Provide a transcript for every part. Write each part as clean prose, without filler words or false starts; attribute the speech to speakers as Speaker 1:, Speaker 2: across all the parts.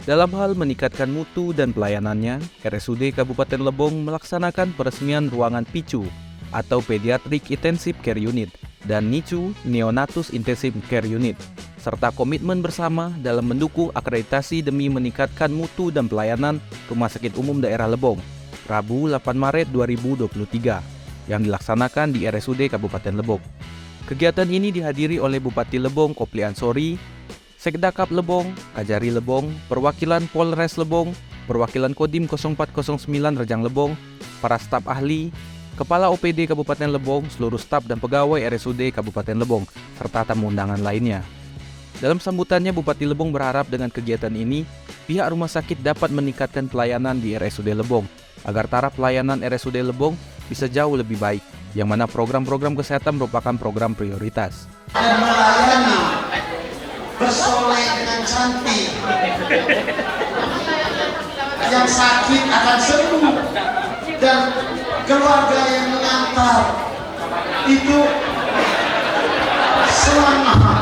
Speaker 1: Dalam hal meningkatkan mutu dan pelayanannya, RSUD Kabupaten Lebong melaksanakan peresmian ruangan PICU atau Pediatric Intensive Care Unit dan NICU Neonatus Intensive Care Unit, serta komitmen bersama dalam mendukung akreditasi demi meningkatkan mutu dan pelayanan Rumah Sakit Umum Daerah Lebong, Rabu 8 Maret 2023, yang dilaksanakan di RSUD Kabupaten Lebong. Kegiatan ini dihadiri oleh Bupati Lebong Kopli Ansori, Sekdakap Lebong, Kajari Lebong, perwakilan Polres Lebong, perwakilan Kodim 0409 Rejang Lebong, para staf ahli, Kepala OPD Kabupaten Lebong, seluruh staf dan pegawai RSUD Kabupaten Lebong, serta tamu undangan lainnya. Dalam sambutannya, Bupati Lebong berharap dengan kegiatan ini, pihak rumah sakit dapat meningkatkan pelayanan di RSUD Lebong, agar taraf pelayanan RSUD Lebong bisa jauh lebih baik, yang mana program-program kesehatan merupakan program prioritas.
Speaker 2: Dan melayani bersolek dengan cantik, yang sakit akan sembuh, dan keluarga yang mengantar itu selamat.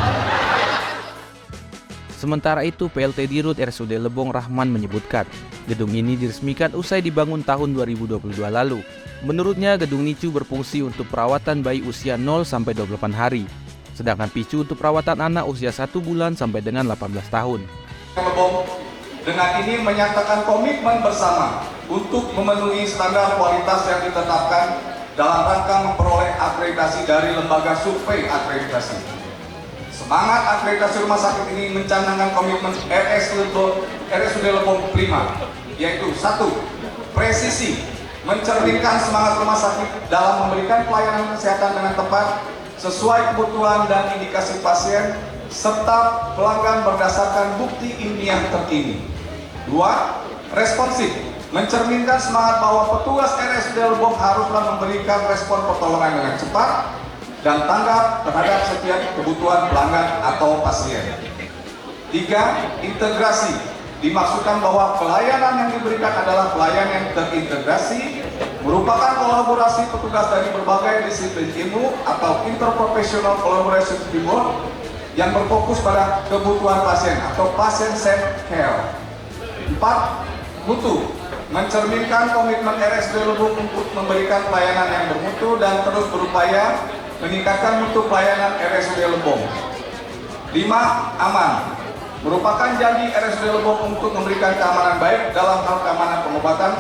Speaker 1: Sementara itu, PLT Dirut RSUD Lebong Rahman menyebutkan, gedung ini diresmikan usai dibangun tahun 2022 lalu. Menurutnya, gedung NICU berfungsi untuk perawatan bayi usia 0-28 hari, sedangkan PICU untuk perawatan anak usia 1 bulan sampai dengan 18 tahun.
Speaker 3: Lebong dengan ini menyatakan komitmen bersama untuk memenuhi standar kualitas yang ditetapkan dalam rangka memperoleh akreditasi dari lembaga survei akreditasi. Semangat akreditasi rumah sakit ini mencanangkan komitmen RSUD Lebong 5, yaitu 1. Presisi, mencerminkan semangat rumah sakit dalam memberikan pelayanan kesehatan dengan tepat, sesuai kebutuhan dan indikasi pasien, serta pelanggan berdasarkan bukti ilmiah terkini. 2. Responsif, mencerminkan semangat bahwa petugas RSUD Lebong haruslah memberikan respon pertolongan dengan cepat dan tanggap terhadap setiap kebutuhan pelanggan atau pasien. 3. Integrasi, dimaksudkan bahwa pelayanan yang diberikan adalah pelayanan yang terintegrasi, merupakan kolaborasi petugas dari berbagai disiplin ilmu atau interprofessional collaboration teamwork yang berfokus pada kebutuhan pasien atau patient-centered care. 4. Mutu, mencerminkan komitmen RSUD Lebong untuk memberikan pelayanan yang bermutu dan terus berupaya meningkatkan mutu pelayanan RSUD Lebong. 5. Aman, merupakan janji RSUD Lebong untuk memberikan keamanan baik dalam hal keamanan pengobatan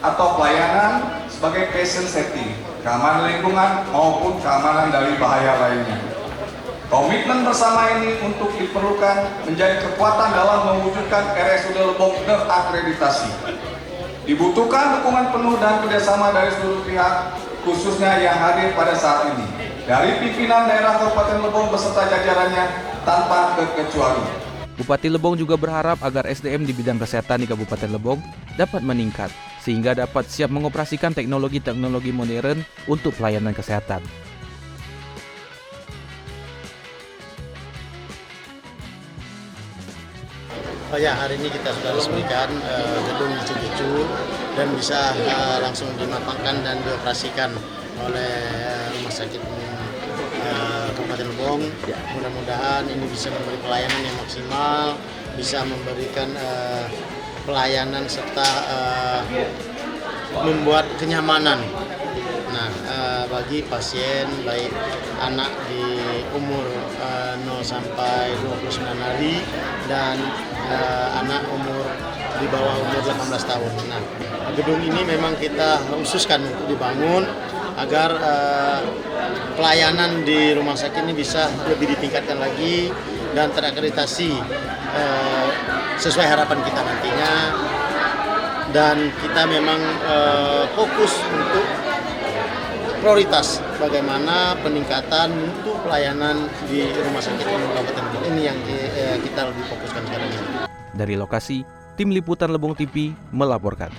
Speaker 3: atau pelayanan sebagai patient safety, keamanan lingkungan maupun keamanan dari bahaya lainnya. Komitmen bersama ini untuk diperlukan menjadi kekuatan dalam mewujudkan RSUD Lebong terakreditasi. Dibutuhkan dukungan penuh dan kerjasama dari seluruh pihak, khususnya yang hadir pada saat ini, dari pimpinan daerah Kabupaten Lebong beserta jajarannya tanpa terkecuali.
Speaker 1: Bupati Lebong juga berharap agar SDM di bidang kesehatan di Kabupaten Lebong dapat meningkat, sehingga dapat siap mengoperasikan teknologi-teknologi modern untuk pelayanan kesehatan.
Speaker 4: Oh ya, hari ini kita sudah resmikan gedung NICU dan bisa langsung dimatangkan dan dioperasikan oleh Rumah Sakit Kabupaten Lebong. Mudah-mudahan ini bisa memberi pelayanan yang maksimal, bisa memberikan pelayanan serta membuat kenyamanan. Nah, bagi pasien baik anak di umur 0 sampai 29 hari dan anak umur di bawah umur 18 tahun. Nah, gedung ini memang kita khususkan untuk dibangun agar pelayanan di rumah sakit ini bisa lebih ditingkatkan lagi dan terakreditasi sesuai harapan kita nantinya. Dan kita memang fokus untuk prioritas bagaimana peningkatan mutu pelayanan di rumah sakit umum Kabupaten Lebong ini yang kita lebih fokuskan sekarang ini.
Speaker 1: Dari lokasi, tim liputan Lebong TV melaporkan.